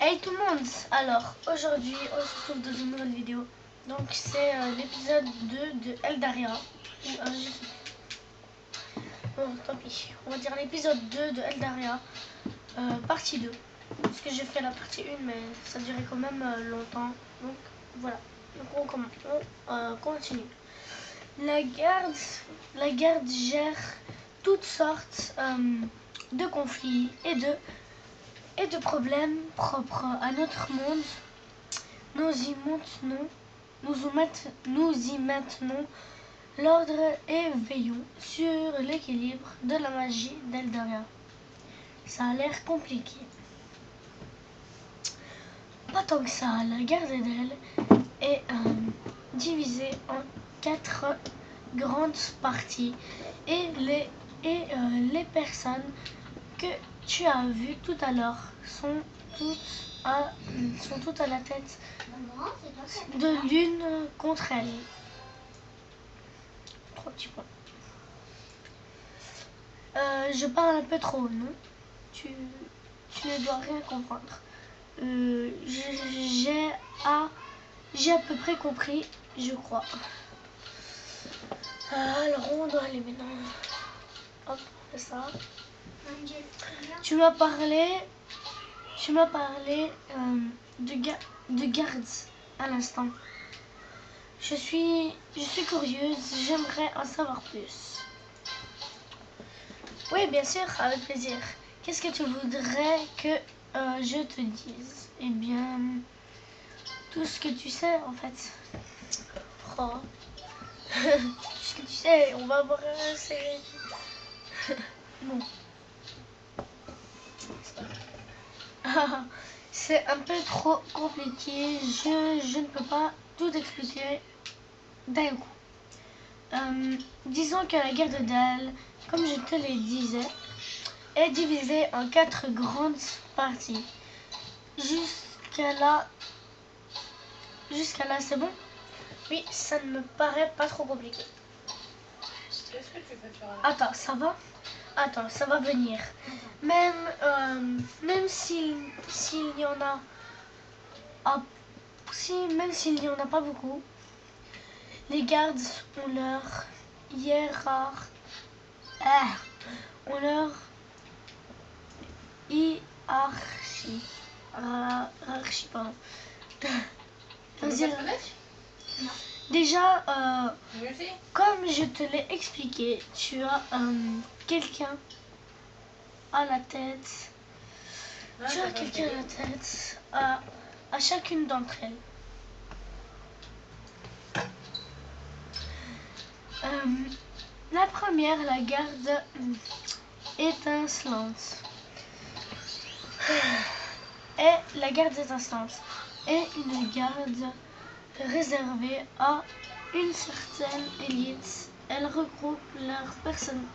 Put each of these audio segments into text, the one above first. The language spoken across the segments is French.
Hey tout le monde, alors aujourd'hui on se retrouve dans une nouvelle vidéo. Donc c'est l'épisode 2 de Eldaria. Je sais plus. Bon tant pis, on va dire l'épisode 2 de Eldaria, partie 2. Parce que j'ai fait la partie 1 mais ça durait quand même longtemps. Donc voilà, donc on continue. La garde gère toutes sortes de conflits et de problèmes propres à notre monde. Nous y maintenons l'ordre et veillons sur l'équilibre de la magie d'Eldaria. Ça a l'air compliqué. Pas tant que ça, la garde d'El est divisée en 4 grandes parties et les personnes que tu as vues tout à l'heure sont toutes à la tête de l'une contre elle. 3 petits points. Je parle un peu trop, non? Tu ne dois rien comprendre. J'ai à peu près compris, je crois. Alors on doit aller maintenant. Hop, c'est ça. Tu m'as parlé de garde à l'instant. Je suis curieuse, j'aimerais en savoir plus. Oui, bien sûr, avec plaisir. Qu'est-ce que tu voudrais que je te dise? Eh bien, tout ce que tu sais, en fait. Oh. Tout ce que tu sais, on va voir c'est... Bon. C'est un peu trop compliqué. Je ne peux pas tout expliquer d'un coup. Disons que la guerre de Dal, comme je te le disais, est divisée en 4 grandes parties. Jusqu'à là, c'est bon? Oui, ça ne me paraît pas trop compliqué. Est-ce que tu peux faire un... Attends, ça va? Attends, ça va venir. Même s'il y en a... même s'il n'y en a pas beaucoup, les gardes ont leur hiérarchie. Pardon. Déjà, comme je te l'ai expliqué, tu as quelqu'un à la tête. Tu as quelqu'un à la tête à chacune d'entre elles. La première, la garde étincelante. La garde étincelante est une garde réservée à une certaine élite. Elle regroupe leurs personnes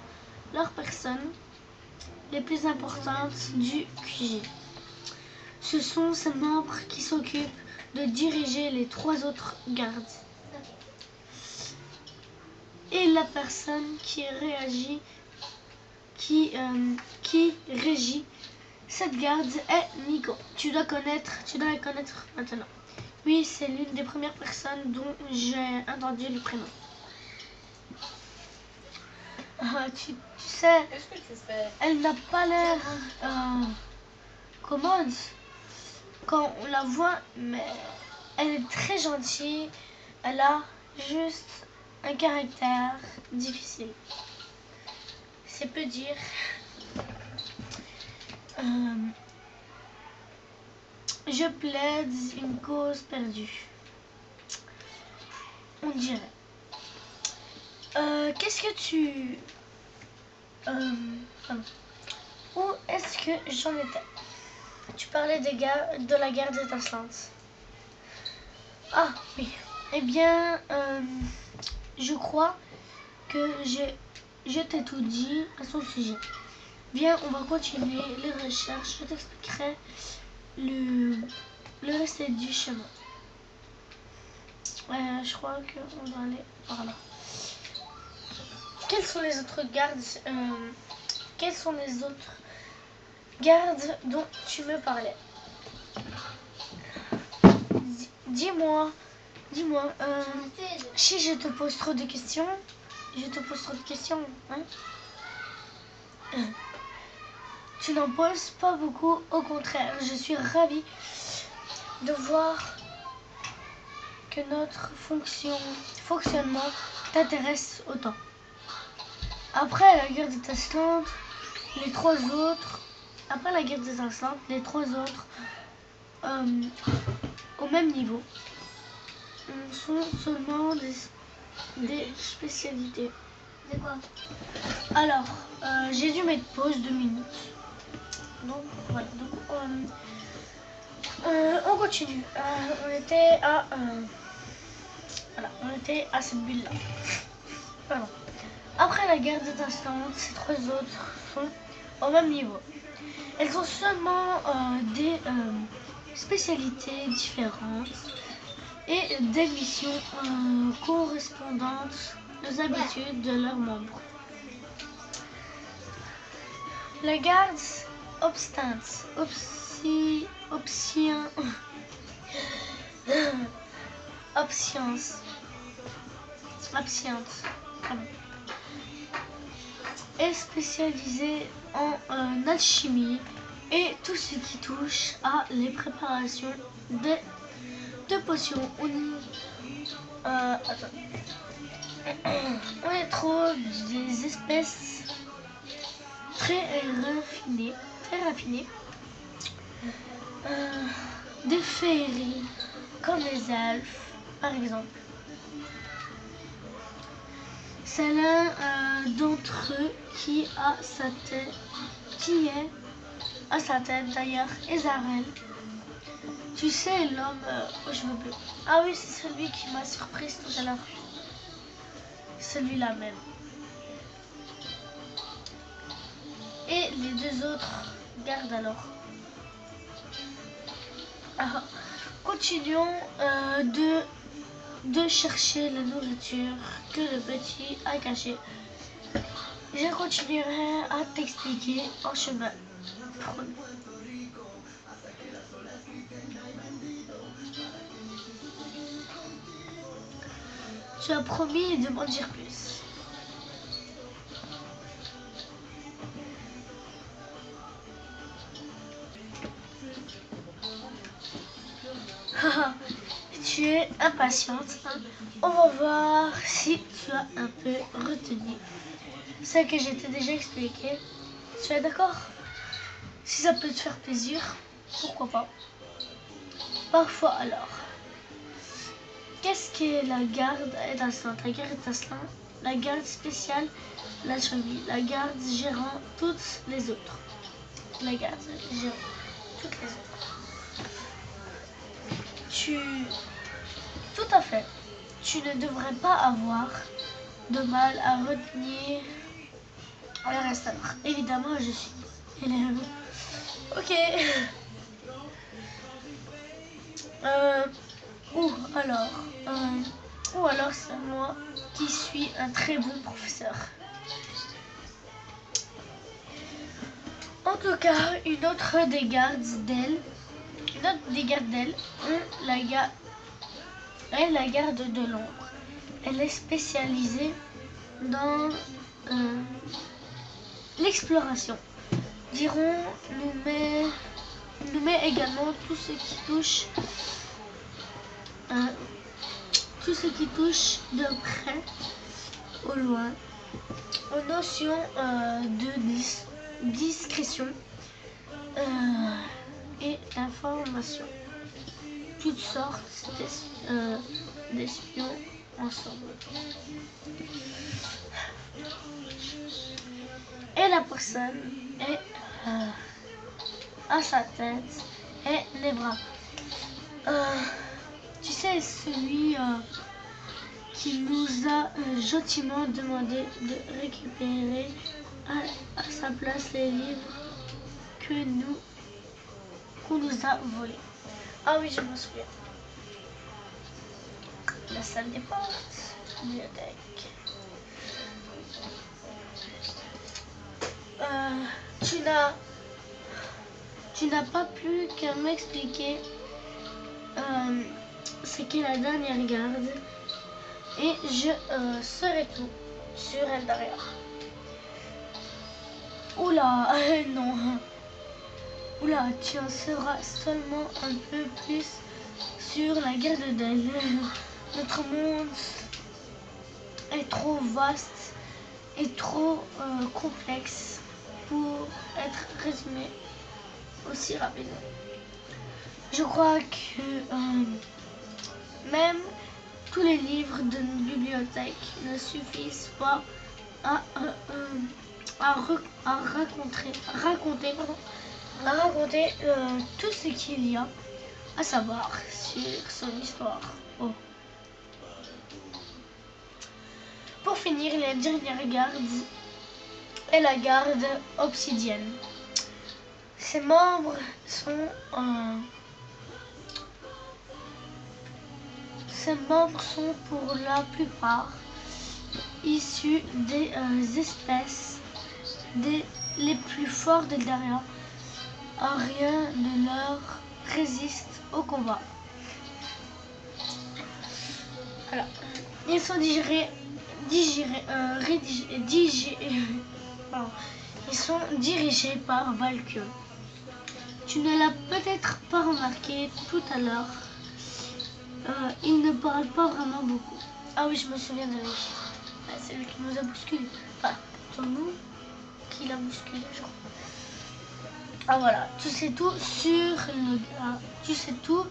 les plus importantes du QG. Ce sont ces membres qui s'occupent de diriger les 3 autres gardes. Et la personne qui régit cette garde est Nico. Tu dois la connaître maintenant. Oui, c'est l'une des premières personnes dont j'ai entendu le prénom. Tu sais, qu'est-ce que tu fais? Elle n'a pas l'air commode quand on la voit, mais elle est très gentille. Elle a juste un caractère difficile. C'est peu dire. Je plaide une cause perdue. On dirait. Qu'est-ce que tu... Où est-ce que j'en étais? Tu parlais de la garde étincelante. Ah oui. Eh bien, je crois que je t'ai tout dit à son sujet. Bien, on va continuer les recherches. Je t'expliquerai le reste du chemin. Je crois qu'on va aller par là. Quels sont les autres gardes dont tu me parlais? Dis-moi, si je te pose trop de questions, hein? Tu n'en poses pas beaucoup, au contraire, je suis ravie de voir que notre fonctionnement t'intéresse autant. Après la guerre des Taslantes, les trois autres, au même niveau, sont seulement des spécialités. C'est quoi? Alors, j'ai dû mettre pause 2 minutes. Donc voilà. Donc, on continue. On était à cette bulle-là. Pardon. Après la guerre des Taslantes, ces trois autres sont au même niveau. Elles ont seulement des spécialités différentes et des missions correspondantes aux habitudes de leurs membres. La garde obstante, est spécialisée en alchimie et tout ce qui touche à les préparations de potions. On y trouve des espèces très raffinées, des féeries comme les elfes par exemple. C'est l'un d'entre eux qui est à sa tête d'ailleurs, Ezarel. Tu sais, l'homme aux cheveux bleus. Ah oui, c'est celui qui m'a surprise tout à l'heure. Celui-là même. Et les deux autres gardes alors. Continuons de chercher la nourriture que le petit a cachée. Je continuerai à t'expliquer en chemin. Tu as promis de m'en dire plus. Tu es impatiente, hein? On va voir si tu as un peu retenu ce que je t'ai déjà expliqué. Tu es d'accord? Si ça peut te faire plaisir, pourquoi pas? Parfois alors. Qu'est-ce qu'est la garde étincelante? La garde étincelante, la garde spéciale, la cheville, la garde gérant toutes les autres. La garde gérant toutes les autres. Tout à fait. Tu ne devrais pas avoir de mal à retenir le reste alors. Évidemment, je suis élève. Ok. Ou alors c'est moi qui suis un très bon professeur. En tout cas, une autre des gardes d'elle est la garde de l'ombre. Elle est spécialisée dans l'exploration. Dirons, nous met également tout ce qui touche de près au loin aux notions de discrétion et d'information. Toutes sortes d'espions ensemble. Et la personne est à sa tête et les bras. Tu sais, celui qui nous a gentiment demandé de récupérer à sa place les livres qu'on nous a volés. Ah oui, je me souviens. La salle des portes, bibliothèque. tu n'as pas plus qu'à m'expliquer ce qu'est la dernière garde et je saurai tout sur Eldaria. Oula, non. Oula, tu en sauras seulement un peu plus sur la guerre de Dell. Notre monde est trop vaste et trop complexe pour être résumé aussi rapidement. Je crois que même tous les livres de notre bibliothèque ne suffisent pas à raconter tout ce qu'il y a à savoir sur son histoire. Oh. Pour finir, la dernière garde est la garde obsidienne. Ses membres sont pour la plupart issus des espèces les plus fortes d'Eldaria. Rien ne leur résiste au combat. Alors, ils sont ils sont dirigés par Valkyrie. Tu ne l'as peut-être pas remarqué tout à l'heure. Il ne parle pas vraiment beaucoup. Ah oui, je me souviens de lui. C'est lui qui nous a bousculé. Enfin, c'est nous qui l'a bousculé, je crois. Ah voilà, tu sais tout sur le... tu sais tout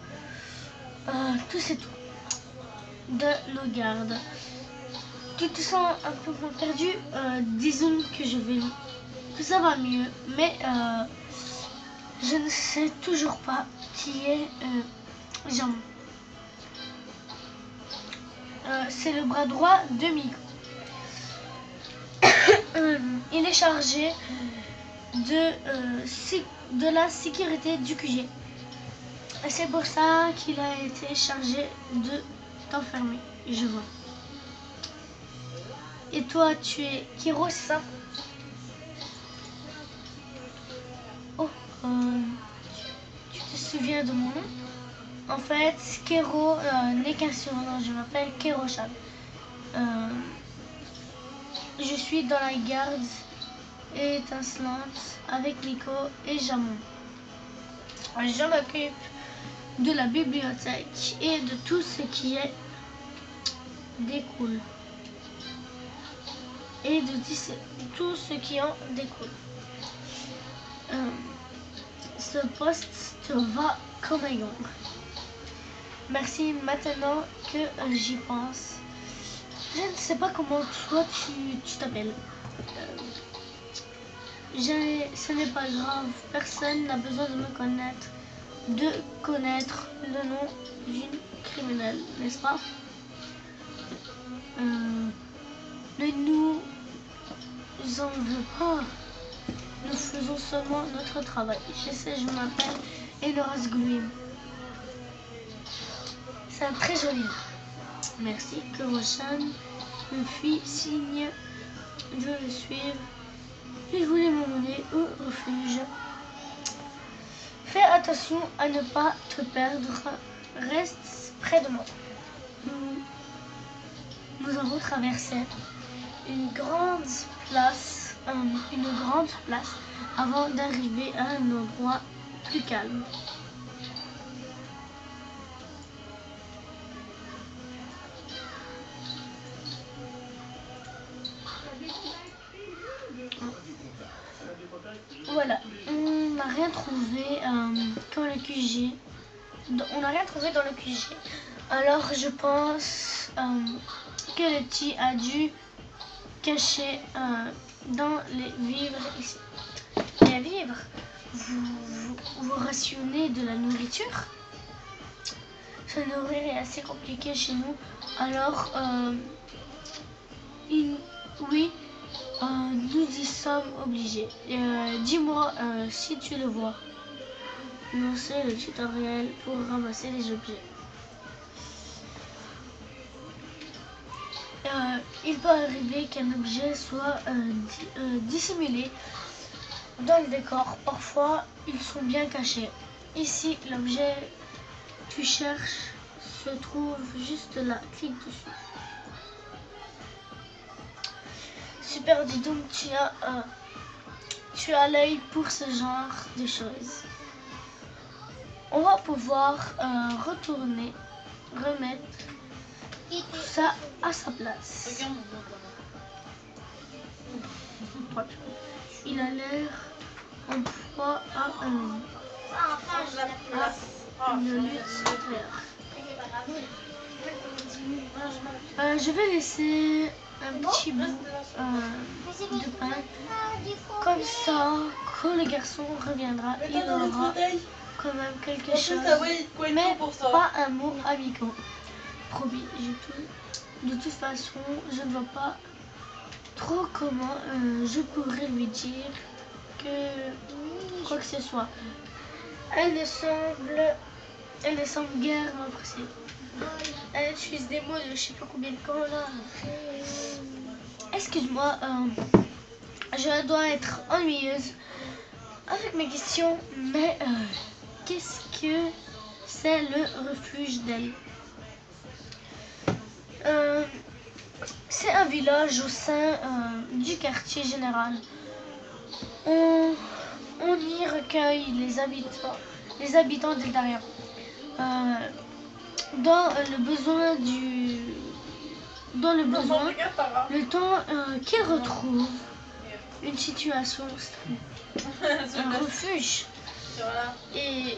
de nos gardes. Tu te sens un peu perdu, disons que ça va mieux, mais je ne sais toujours pas qui est Jean. C'est le bras droit de Miko. Il est chargé de la sécurité du QG. C'est pour ça qu'il a été chargé de t'enfermer, je vois. Et toi, tu es Kero, c'est ça? Oh, tu te souviens de mon nom? En fait, Kero n'est qu'un surnom, je m'appelle Kero-chan. Je suis dans la garde étincelante avec Miko et Jamon. Je m'occupe de la bibliothèque et de tout ce qui est découle. Et de tout ce qui en découle. Ce poste te va comme un gong. Merci maintenant que j'y pense. Je ne sais pas comment toi tu t'appelles. Ce n'est pas grave. Personne n'a besoin de connaître le nom d'une criminelle, n'est-ce pas? Ne nous en veux pas. Nous faisons seulement notre travail. Je m'appelle Eloras Gluim. C'est un très joli nom. Merci que Roshan me fit signe de le suivre. Il voulait m'emmener au refuge. Fais attention à ne pas te perdre. Reste près de moi. Nous avons traversé une grande place avant d'arriver à un endroit plus calme. Voilà, on n'a rien trouvé dans le QG. On n'a rien trouvé dans le QG. Alors je pense que le petit a dû cacher dans les vivres ici. Les vivres, vous rationnez de la nourriture? Se nourrir est assez compliqué chez nous. Alors, oui, nous y sommes obligés. Dis-moi si tu le vois. Lancer le tutoriel pour ramasser les objets. Il peut arriver qu'un objet soit dissimulé dans le décor. Parfois, ils sont bien cachés. Ici, l'objet que tu cherches se trouve juste là. Clique dessus. Super, dis donc, tu as l'œil pour ce genre de choses. On va pouvoir remettre ça à sa place. Regarde mon doigt. Il a l'air en proie à une lutte intérieure. Je vais laisser un petit bout de pain. Comme ça, quand le garçon reviendra, il aura quand même quelque chose. Mais pas un mot amical. Promis, de toute façon, je ne vois pas trop comment je pourrais lui dire quoi que ce soit. Elle ne semble guère m'apprécier. Elle utilise des mots de je sais pas combien de temps là. Excuse-moi, je dois être ennuyeuse avec mes questions, mais qu'est-ce que c'est le refuge d'elle? C'est un village au sein du quartier général. On y recueille les habitants d'Eldaria. Dans le besoin, le temps qu'ils retrouvent une situation un refuge et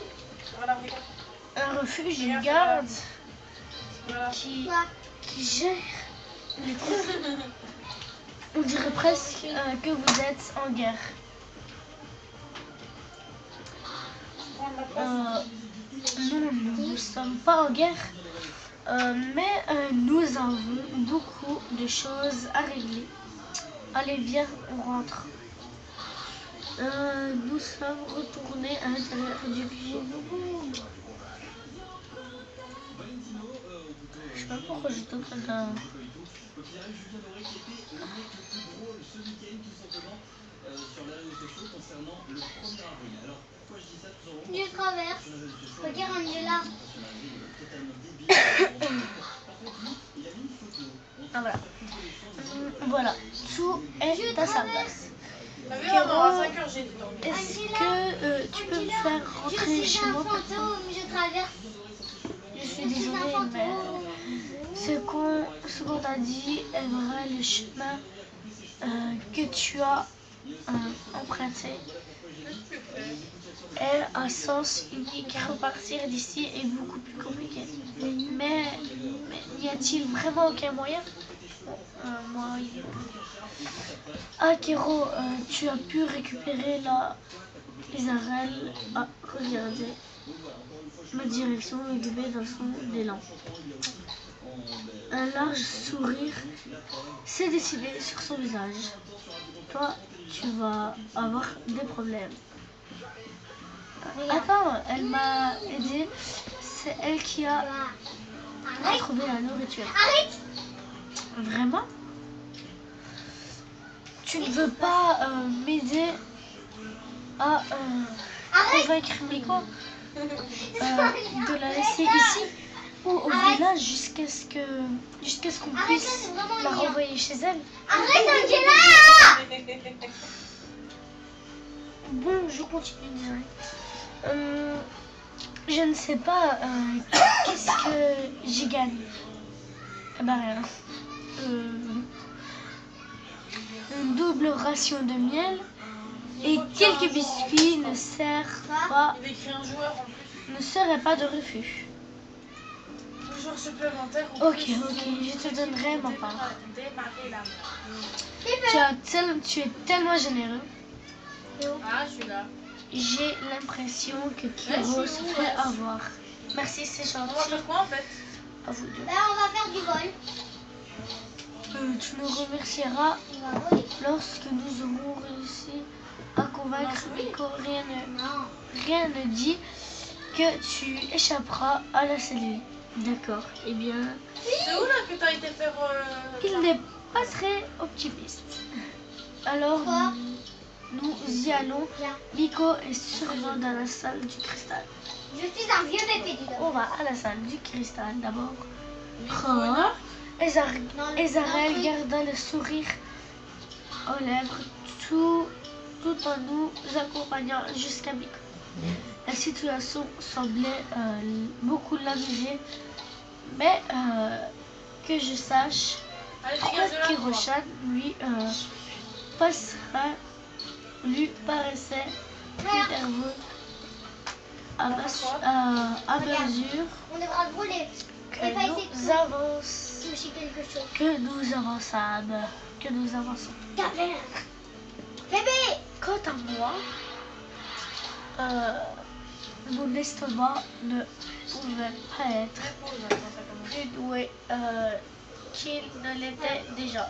un refuge, une garde qui gère les conflits. On dirait presque que vous êtes en guerre. Non, nous ne sommes pas en guerre, mais nous avons beaucoup de choses à régler. Allez, viens, on rentre. Nous sommes retournés à l'intérieur du village. Je sais pas pourquoi j'étais en train de... Je traverse. Regarde, on est là. Ah, voilà. Voilà, tout est à sa place. Est-ce que tu peux me faire rentrer chez moi? Je traverse. Je suis désolée, mais ce qu'on t'a dit est vrai. Le chemin que tu as emprunté est un sens unique. Repartir d'ici est beaucoup plus compliqué. Mais n'y a-t-il vraiment aucun moyen? Akero, tu as pu récupérer les arènes. Regardez. Ma direction est guidée dans son élan. Un large sourire s'est dessiné sur son visage. Toi, tu vas avoir des problèmes. Attends, elle m'a aidé. C'est elle qui a trouvé la nourriture. Arrête! Vraiment? Tu ne veux pas m'aider à convaincre Miko de la laisser ici ou au village jusqu'à ce qu'on puisse la renvoyer chez elle? Arrête, Angela! Bon, je continue direct. Je ne sais pas qu'est-ce que j'y gagne. Eh ben rien. Une double ration de miel et quelques biscuits ne seraient pas de refus. Toujours supplémentaire. Ok, je te donnerai ma part. Tu es tellement généreux. Ah, je suis là. J'ai l'impression que Kiro se fait avoir. Merci, c'est gentil. On va faire quoi en fait? À vous deux. Là, on va faire du vol. Tu nous remercieras lorsque nous aurons réussi à convaincre Miko. Rien ne dit que tu échapperas à la cellule. D'accord, eh bien... C'est où là que t'as été faire... Il n'est pas très optimiste. Alors, nous y allons. Viens. Nico est sûrement dans la salle du cristal. Je suis un vieux bébé du On va à la salle du cristal d'abord. Nico, Oh. Non, Ezarel non, garda le sourire aux lèvres tout en nous accompagnant jusqu'à Nico. La situation semblait beaucoup l'amuser, mais que je sache, allez, dégage de là. Kiroshan lui paraissait plus nerveux à mesure On devra le brûler. que Et pas essayer de toucher quelque chose. que nous avançâmes. Gabriel. Bébé. Quant à moi, mon estomac ne pouvait pas être Répose, attends, ça commence. plus doué qu'il ne l'était déjà.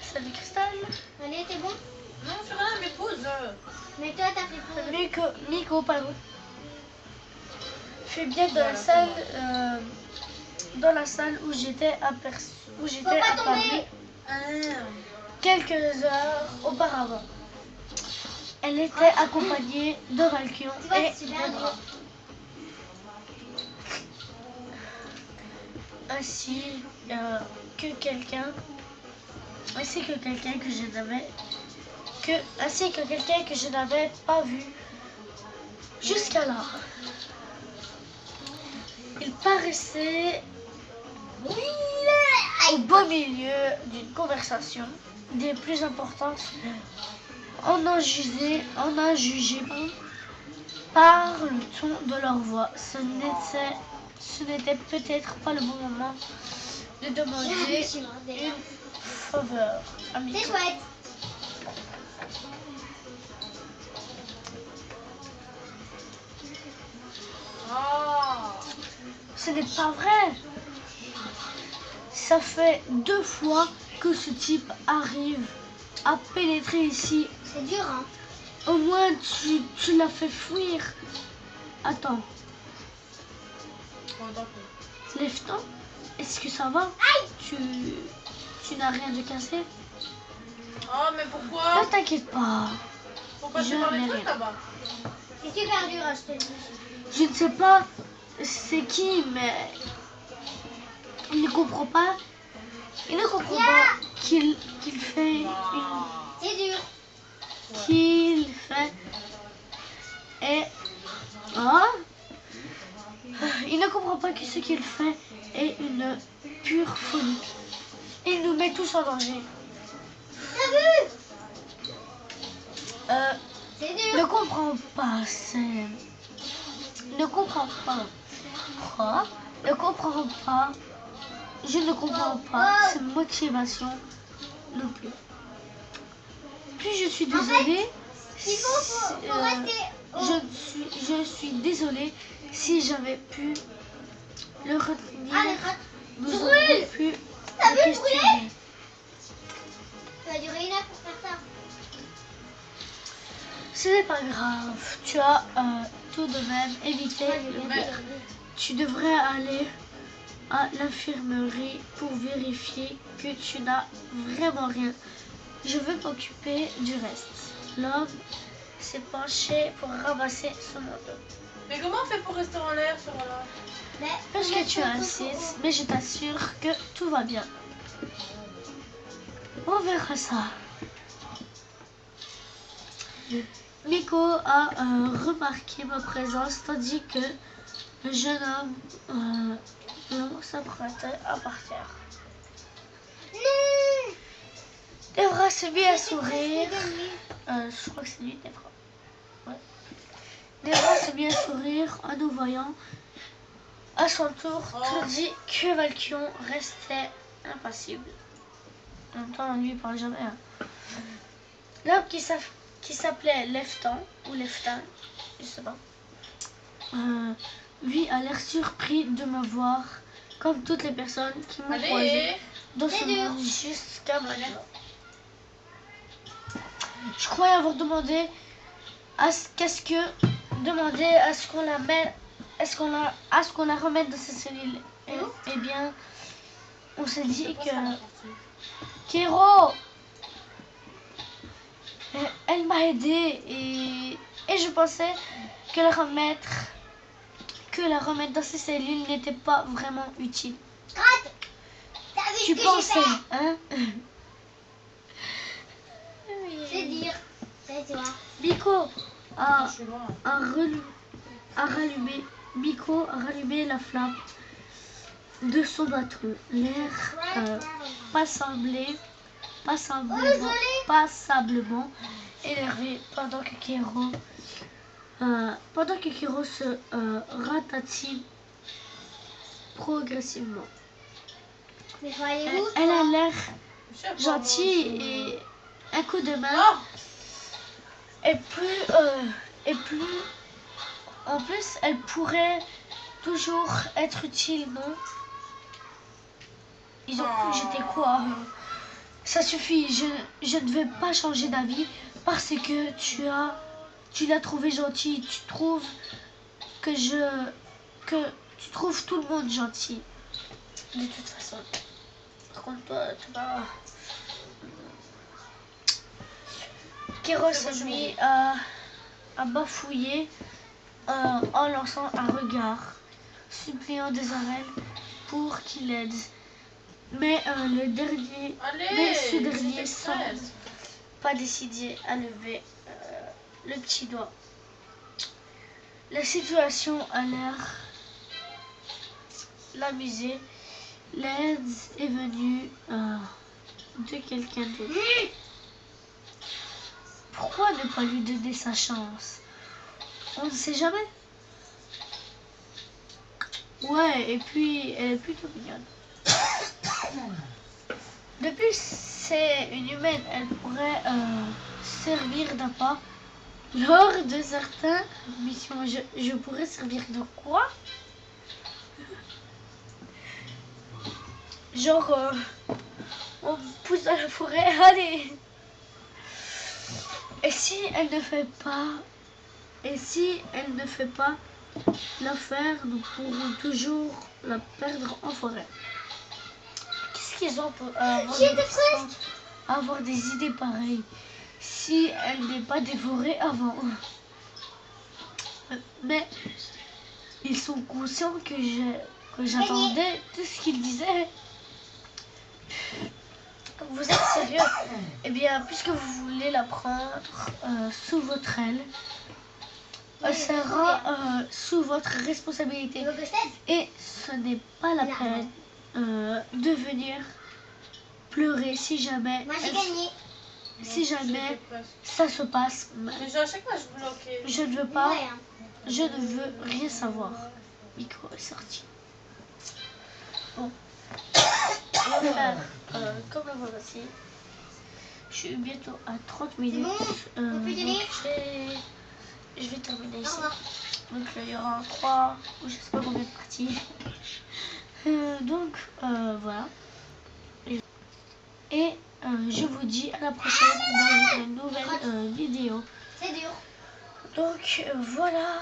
Salut Cristal. Allez, c'est bon. Non, c'est rien, mais pause. Mais toi, t'as fait pour. Nico, pardon. Fais bien dans la salle où j'étais apparu quelques heures auparavant. Elle était accompagnée de Valkyrie Tu vois, et c'est super drôle. ainsi que quelqu'un que je n'avais pas vu jusqu'alors. Il paraissait au beau milieu d'une conversation des plus importantes. On en jugeait par le ton de leur voix. Ce n'était peut-être pas le bon moment de demander une faveur à C'est Nico. chouette. Oh. Ce n'est pas vrai. Ça fait 2 fois que ce type arrive à pénétrer ici. C'est dur, hein. Au moins, tu l'as fait fuir. Attends, Bon, tant pis. lève-toi. Est-ce que ça va? Tu n'as rien de cassé? Oh, mais pourquoi? Ne t'inquiète pas. Pourquoi je tu parles n'ai des trucs rien. là-bas? C'est super dur, hein, je te le dis. Je ne sais pas c'est qui, mais il ne comprend pas. Il ne comprend pas qu'il fait C'est dur. qu'il fait et il ne comprend pas que ce qu'il fait est une pure folie. Il nous met tous en danger. T'as vu? C'est Ne dur. comprends pas, ne comprends pas. Quoi? Ne comprends pas. Je ne comprends pas ses motivations non plus. Puis je suis désolée. Il faut rester. Je suis désolée si j'avais pu le retenir. Ah, mais rate- Vous tu auriez brûles. pu T'as le vu questionner. Ça va durer 1 heure pour faire ça. Ce n'est pas grave. Tu as tout de même évité le pire. Tu devrais aller à l'infirmerie pour vérifier que tu n'as vraiment rien. Je vais m'occuper du reste. L'homme s'est penché pour ramasser son manteau. Mais comment on fait pour rester en l'air sur là? Mais Parce que tu insistes, mais je t'assure que tout va bien. On verra ça. Miko a remarqué ma présence tandis que le jeune homme blond s'apprêtait à partir. non. Devra se mit à sourire. Je crois que c'est lui, Devra. Ouais. Devra se mit à sourire en nous voyant. À son tour, tandis que Valkyrie restait impassible. En même temps, lui, il parle jamais. Hein. L'homme qui s'appelait Leftan, ou Leftan, je sais pas, lui a l'air surpris de me voir, comme toutes les personnes qui m'ont croisé Allez. dans ce C'est dur. monde jusqu'à maintenant. Je croyais avoir demandé à ce qu'on la mette, à ce qu'on la remette dans sa cellule. Eh bien, on s'est dit Pourquoi que ça m'a sorti Kéro, elle m'a aidé et je pensais que la remettre dans ses cellules n'était pas vraiment utile. Rate. T'as vu Tu ce que pensais, j'ai fait? hein? C'est dire. C'est toi. Bico a, Je suis loin. Bico a rallumé la flamme de son bâton. L'air passablement énervé pendant que Kero se ratatine progressivement. Mais faut aller où? Elle a l'air Je sais pas, gentille moi, et un coup de main Ah et plus en plus elle pourrait toujours être utile, non? Ils ont cru que j'étais quoi? Ça suffit, je ne vais pas changer d'avis parce que tu l'as trouvé gentil. Tu trouves que tu trouves tout le monde gentil. De toute façon. Par contre, toi, tu vas. Kéro s'est mis à bafouiller en lançant un regard, suppliant des oreilles pour qu'il aide. Mais ce dernier semble pas décidé à lever le petit doigt. La situation a l'air l'amuser. L'aide est venue de quelqu'un d'autre. Pourquoi ne pas lui donner sa chance? On ne sait jamais. Ouais, et puis elle est plutôt mignonne. Depuis c'est une humaine, elle pourrait servir d'appât lors de certaines missions. Je pourrais servir de quoi? Genre, on pousse dans la forêt, allez. Et si elle ne fait pas l'affaire, nous pourrons toujours la perdre en forêt. Qu'est-ce qu'ils ont pour avoir des idées pareilles si elle n'est pas dévorée avant? Mais ils sont conscients que j'attendais tout ce qu'ils disaient. Vous êtes sérieux? Eh bien, puisque vous voulez la prendre sous votre aile, elle sera sous votre responsabilité. Et ce n'est pas la peine de venir pleurer si jamais Moi j'ai gagné. ça se passe. Mais à chaque fois, je bloquais. Je ne veux pas, Ouais, hein. je ne veux rien savoir. Micro est sorti. Bon. On va faire comme le voici. Je suis bientôt à 30 minutes. C'est bon, on peut y aller. Donc je vais terminer Au ici. revoir. Donc là, il y aura 3 ou je sais pas combien de parties. Voilà. Et je vous dis à la prochaine dans une nouvelle vidéo. C'est dur. Donc voilà.